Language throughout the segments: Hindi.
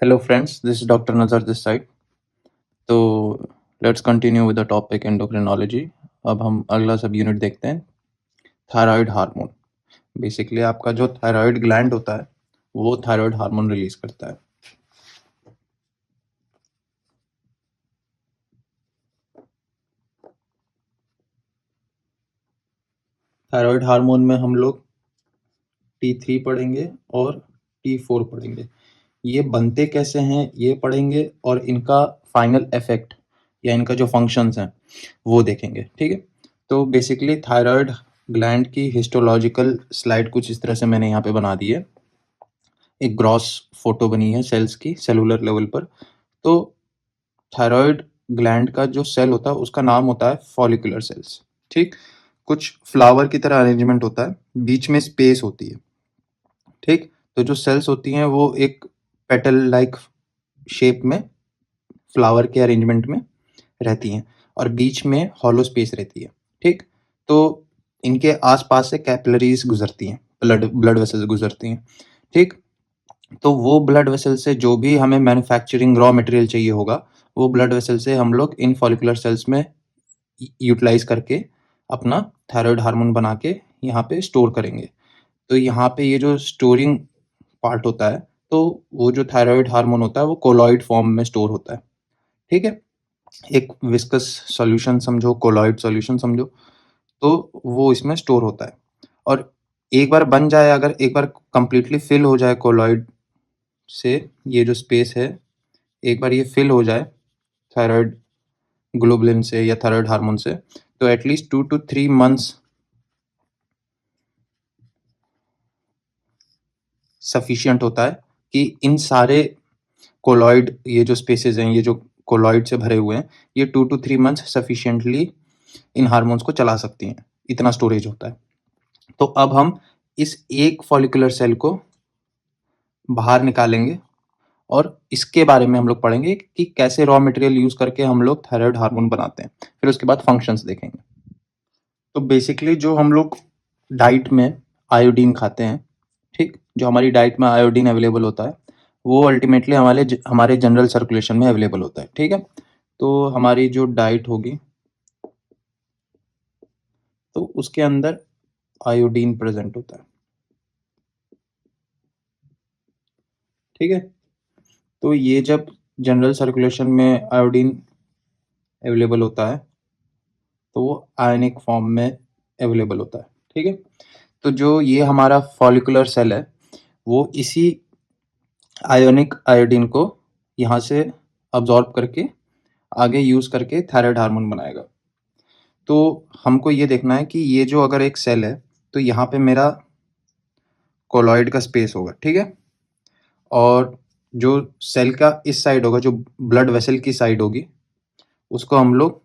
Hello friends, this is Dr. Nazar this side. तो let's continue with the topic endocrinology. अब हम अगला सब यूनिट देखते हैं, थायराइड हार्मोन। बेसिकली आपका जो थायराइड ग्लैंड होता है वो थायराइड हार्मोन रिलीज करता है। थायराइड हार्मोन में हम लोग T3 पढ़ेंगे और T4 पढ़ेंगे। ये बनते कैसे हैं ये पढ़ेंगे और इनका फाइनल इफेक्ट या इनका जो फंक्शंस हैं वो देखेंगे। ठीक है, तो बेसिकली थायराइड ग्लैंड की हिस्टोलॉजिकल स्लाइड कुछ इस तरह से मैंने यहाँ पे बना दी है। एक ग्रॉस फोटो बनी है सेल्स की सेलुलर लेवल पर। तो थायराइड ग्लैंड का जो सेल होता है उसका नाम होता है फॉलिकुलर सेल्स। ठीक, कुछ फ्लावर की तरह अरेंजमेंट होता है, बीच में स्पेस होती है। ठीक, तो जो सेल्स होती हैं वो एक पेटल लाइक शेप में फ्लावर के अरेंजमेंट में रहती हैं और बीच में हॉलो स्पेस रहती है। ठीक, तो इनके आसपास से कैपिलरीज गुजरती हैं, ब्लड ब्लड वेसल्स गुजरती हैं। ठीक, तो वो ब्लड वेसल से जो भी हमें मैन्युफैक्चरिंग रॉ मटेरियल चाहिए होगा वो ब्लड वेसल से हम लोग इन फॉलिकुलर सेल्स में यूटिलाइज करके अपना थायराइड हार्मोन बना के यहाँ पे स्टोर करेंगे। तो यहाँ पे ये जो स्टोरिंग पार्ट होता है, तो वो जो थायराइड हार्मोन होता है वो कोलॉइड फॉर्म में स्टोर होता है। ठीक है, एक विस्कस सॉल्यूशन समझो, कोलॉइड सॉल्यूशन समझो, तो वो इसमें स्टोर होता है। और एक बार बन जाए, अगर एक बार कंप्लीटली फिल हो जाए कोलॉइड से, ये जो स्पेस है एक बार ये फिल हो जाए थायराइड ग्लोबुलिन से या थायराइड हार्मोन से, तो एटलीस्ट 2 to 3 months सफिशियंट होता है कि इन सारे कोलॉइड, ये जो स्पेसेस हैं, ये जो कोलॉइड से भरे हुए हैं, ये 2 to 3 months sufficiently in hormones को चला सकती हैं। इतना स्टोरेज होता है। तो अब हम इस एक फॉलिकुलर सेल को बाहर निकालेंगे और इसके बारे में हम लोग पढ़ेंगे कि कैसे रॉ मटेरियल यूज करके हम लोग थायराइड हार्मोन बनाते हैं। फिर उसके बाद फंक्शंस देखेंगे। तो बेसिकली जो हम लोग डाइट में आयोडीन खाते हैं, ठीक, जो हमारी डाइट में आयोडीन अवेलेबल होता है वो अल्टीमेटली हमारे जनरल सर्कुलेशन में अवेलेबल होता है। ठीक है, तो हमारी जो डाइट होगी तो उसके अंदर आयोडीन प्रेजेंट होता है। ठीक है, तो ये जब जनरल सर्कुलेशन में आयोडीन अवेलेबल होता है तो वो आयनिक फॉर्म में अवेलेबल होता है। ठीक है, तो जो ये हमारा फॉलिकुलर सेल है वो इसी आयोनिक आयोडीन को यहाँ से अब्जॉर्ब करके आगे यूज करके थायराइड हार्मोन बनाएगा। तो हमको ये देखना है कि ये जो अगर एक सेल है तो यहाँ पे मेरा कोलॉइड का स्पेस होगा। ठीक है, और जो सेल का इस साइड होगा, जो ब्लड वेसल की साइड होगी, उसको हम लोग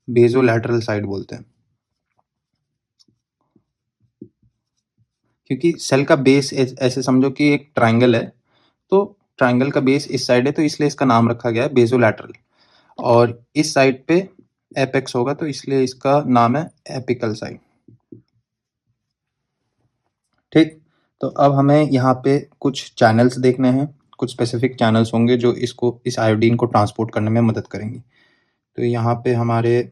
बेजोलैटरल साइड बोलते हैं। क्योंकि सेल का बेस ऐसे समझो कि एक ट्राइंगल है, तो ट्राइंगल का बेस इस साइड है तो इसलिए इसका नाम रखा गया है बेजोलैटरल। और इस साइड पे एपेक्स होगा तो इसलिए इसका नाम है एपिकल साइड। ठीक, तो अब हमें यहाँ पे कुछ चैनल्स देखने हैं। कुछ स्पेसिफिक चैनल्स होंगे जो इसको, इस आयोडीन को ट्रांसपोर्ट करने में मदद करेंगी। तो यहाँ पे हमारे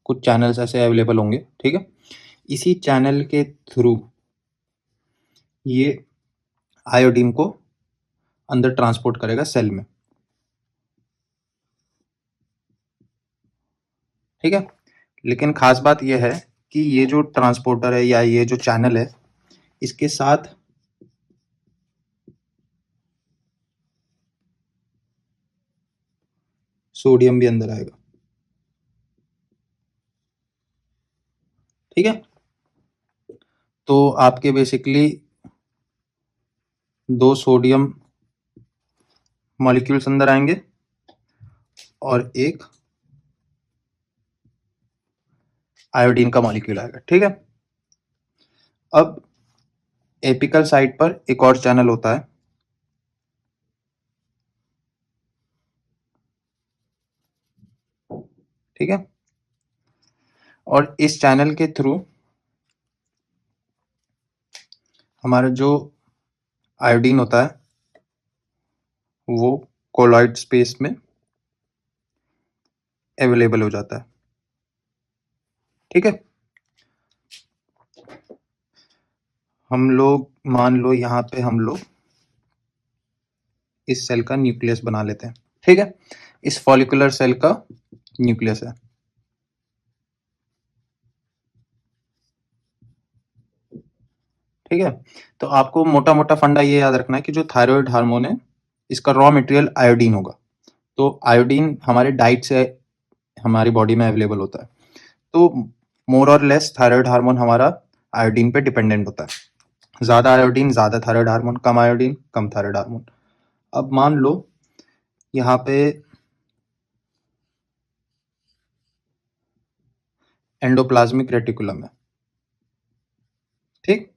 कुछ चैनल्स ऐसे अवेलेबल होंगे। ठीक है, इसी चैनल के थ्रू ये आयोडीन को अंदर ट्रांसपोर्ट करेगा सेल में। ठीक है, लेकिन खास बात यह है कि ये जो ट्रांसपोर्टर है या ये जो चैनल है, इसके साथ सोडियम भी अंदर आएगा। ठीक है, तो आपके बेसिकली 2 सोडियम मॉलिक्यूल्स अंदर आएंगे और एक आयोडीन का मॉलिक्यूल आएगा। ठीक है, अब एपिकल साइड पर एक और चैनल होता है। ठीक है, और इस चैनल के थ्रू हमारा जो आयोडीन होता है वो कोलॉइड स्पेस में अवेलेबल हो जाता है, ठीक है। हम लोग मान लो यहाँ पे हम लोग इस सेल का न्यूक्लियस बना लेते हैं, ठीक है। इस फॉलिकुलर सेल का न्यूक्लियस है, ठीक है। तो आपको मोटा मोटा फंडा ये याद रखना है कि जो थायराइड हार्मोन है इसका रॉ मटेरियल आयोडीन होगा। तो आयोडीन हमारे डाइट से हमारी बॉडी में अवेलेबल होता है। तो मोर और लेस थायराइड हार्मोन हमारा आयोडीन पे डिपेंडेंट होता है। ज्यादा आयोडीन ज्यादा थायराइड हार्मोन, कम आयोडीन कम थायराइड हार्मोन। अब मान लो यहाँ पे एंडोप्लाज्मिक रेटिकुलम है, ठीक।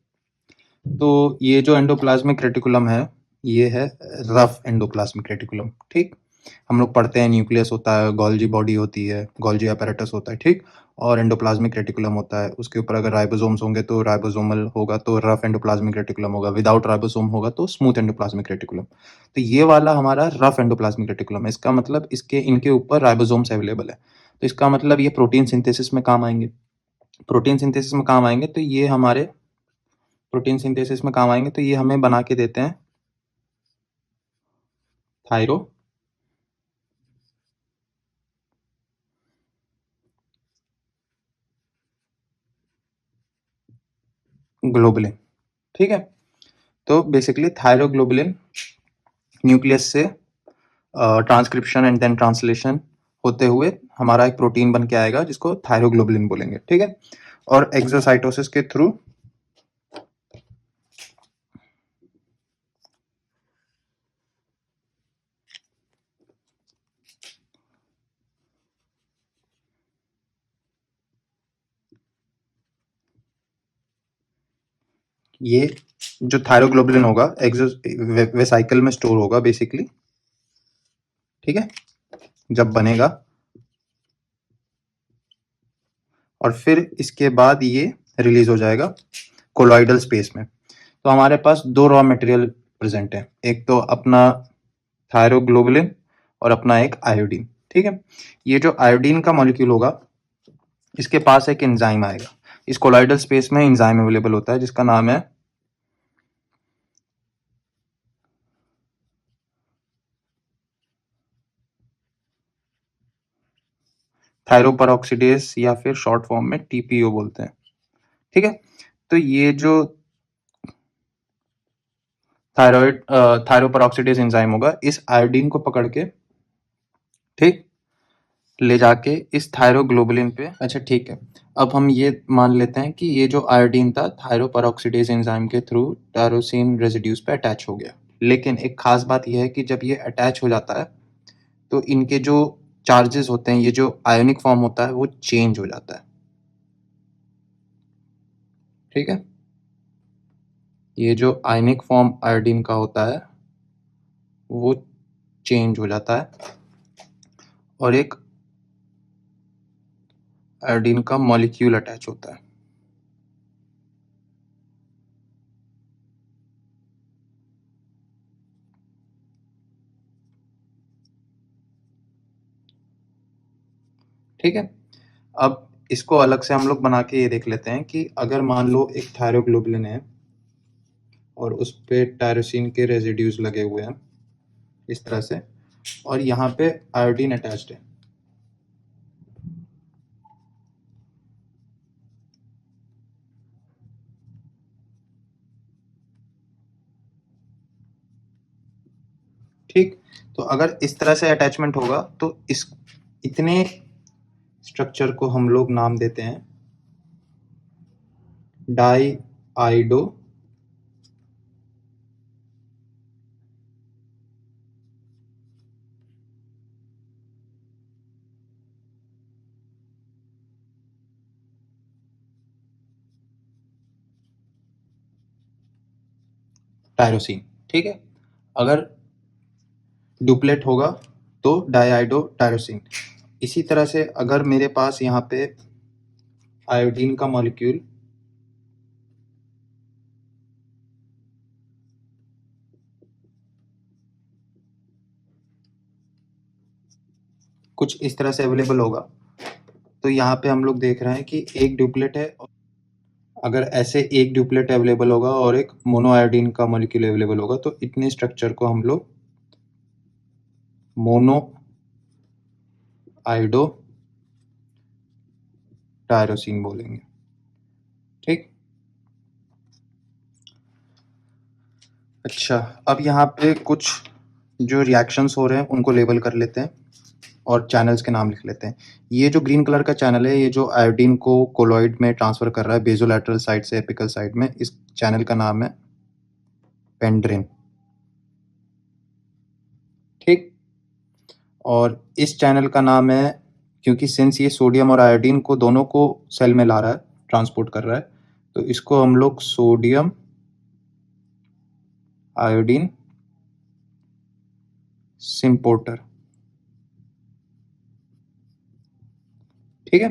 तो ये जो एंडोप्लाज्मिक रेटिकुलम है ये है रफ एंडोप्लाज्मिक रेटिकुलम, ठीक। हम लोग पढ़ते हैं न्यूक्लियस होता है, गोल्जी बॉडी होती है, गोल्जी apparatus होता है, ठीक। और एंडोप्लाज्मिक रेटिकुलम होता है, उसके ऊपर अगर राइबोसोम्स होंगे तो राइबोसोमल होगा तो रफ एंडोप्लाज्मिक रेटिकुलम होगा, विदाउट राइबोसोम होगा तो स्मूथ एंडोप्लाज्मिक रेटिकुलम। तो ये वाला हमारा रफ एंडोप्लाज्मिक रेटिकुलम है, इसका मतलब इसके इनके ऊपर राइबोसोम्स अवेलेबल है। तो इसका मतलब ये प्रोटीन सिंथेसिस में काम आएंगे। प्रोटीन सिंथेसिस में काम आएंगे तो ये हमारे प्रोटीन सिंथेसिस में काम आएंगे तो ये हमें बना के देते हैं थायरो ग्लोबुलिन, ठीक है। तो बेसिकली थायरोग्लोबुलिन न्यूक्लियस से ट्रांसक्रिप्शन एंड देन ट्रांसलेशन होते हुए हमारा एक प्रोटीन बन के आएगा जिसको थायरोग्लोबुलिन बोलेंगे, ठीक है। और एक्सोसाइटोसिस के थ्रू ये जो थायरोग्लोबुलिन होगा एक्सो वेसाइकल में स्टोर होगा बेसिकली, ठीक है, जब बनेगा। और फिर इसके बाद ये रिलीज हो जाएगा कोलॉइडल स्पेस में। तो हमारे पास दो रॉ मटेरियल प्रेजेंट है, एक तो अपना थायरोग्लोबुलिन और अपना एक आयोडीन, ठीक है। ये जो आयोडीन का मॉलिक्यूल होगा इसके पास एक एंजाइम आएगा। इस कोलॉइडल स्पेस में एंजाइम अवेलेबल होता है जिसका नाम है थायरोपरऑक्सीडेज या फिर शॉर्ट फॉर्म में टीपीओ बोलते हैं, ठीक है। तो ये जो थायराइड थायरोपरऑक्सीडेज एंजाइम होगा इस आयोडीन को पकड़ के, ठीक, ले जाके इस थायरोग्लोबुलिन पे, अच्छा ठीक है। अब हम ये मान लेते हैं कि ये जो आयोडीन था थायरोपरऑक्सीडेज एंजाइम के थ्रू टायरोसिन रेसिड्यूज पे अटैच हो गया। लेकिन एक खास बात यह है कि जब ये अटैच हो जाता है तो इनके जो चार्जेस होते हैं, ये जो आयोनिक फॉर्म होता है वो चेंज हो जाता है, ठीक है। ये जो आयनिक फॉर्म आयोडीन का होता है वो चेंज हो जाता है और एक आयोडीन का मॉलिक्यूल अटैच होता है, ठीक है। अब इसको अलग से हम लोग बना के ये देख लेते हैं कि अगर मान लो एक थायरोग्लोबुलिन है और उस पे टायरोसिन के रेसिड्यूज लगे हुए हैं इस तरह से, और यहाँ पे आयोडीन अटैच्ड है, ठीक। तो अगर इस तरह से अटैचमेंट होगा तो इस इतने स्ट्रक्चर को हम लोग नाम देते हैं डाई आइडो टायरोसिन, ठीक है। अगर डुप्लेट होगा तो डाइआइडो टायरोसिन। इसी तरह से अगर मेरे पास यहाँ पे आयोडीन का मॉलिक्यूल कुछ इस तरह से अवेलेबल होगा। तो यहाँ पे हम लोग देख रहे हैं कि एक ड्यूप्लेट है। अगर ऐसे एक ड्यूप्लेट अवेलेबल होगा और एक मोनो आयोडीन का मॉलिक्यूल अवेलेबल होगा तो इतने स्ट्रक्चर को हम लोग मोनो आयोडो टायरोसिन बोलेंगे। ठीक। अच्छा, अब यहाँ पे कुछ जो रिएक्शंस हो रहे हैं उनको लेबल कर लेते हैं और चैनल्स के नाम लिख लेते हैं। ये जो ग्रीन कलर का चैनल है, ये जो आयोडीन को कोलॉइड में ट्रांसफर कर रहा है बेसोलैटरल साइड से एपिकल साइड में, इस चैनल का नाम है पेंड्रिन। ठीक। और इस चैनल का नाम है, क्योंकि सिंस ये सोडियम और आयोडीन को दोनों को सेल में ला रहा है, ट्रांसपोर्ट कर रहा है, तो इसको हम लोग सोडियम आयोडीन सिम्पोर्टर। ठीक है।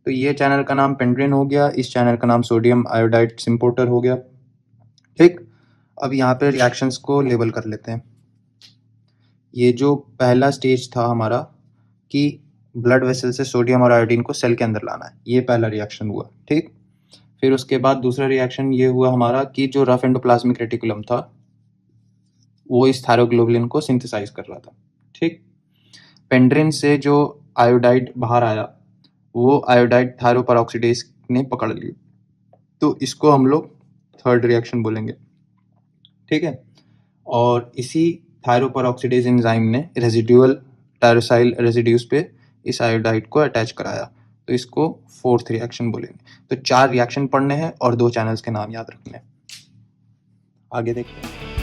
तो ये चैनल का नाम पेंड्रिन हो गया, इस चैनल का नाम सोडियम आयोडाइड सिम्पोर्टर हो गया। ठीक। अब यहाँ पे रिएक्शंस को लेबल कर लेते हैं। ये जो पहला स्टेज था हमारा कि ब्लड वेसल से सोडियम और आयोडीन को सेल के अंदर लाना है, ये पहला रिएक्शन हुआ। ठीक। फिर उसके बाद दूसरा रिएक्शन ये हुआ हमारा कि जो रफ एंडोप्लाज्मिक रेटिकुलम था वो इस थायरोग्लोबुलिन को सिंथेसाइज कर रहा था। ठीक। पेंड्रिन से जो आयोडाइड बाहर आया वो आयोडाइड थायरोपेरोक्सिडेज ने पकड़ ली, तो इसको हम लोग थर्ड रिएक्शन बोलेंगे। ठीक है। और इसी थायरोपेरोक्सिडेज एंजाइम ने रेजिडुअल टायरोसाइल रेजिड्यूज पे इस आयोडाइड को अटैच कराया, तो इसको फोर्थ रिएक्शन बोलेंगे। तो 4 रिएक्शन पढ़ने हैं और 2 चैनल्स के नाम याद रखने हैं। आगे देखते हैं।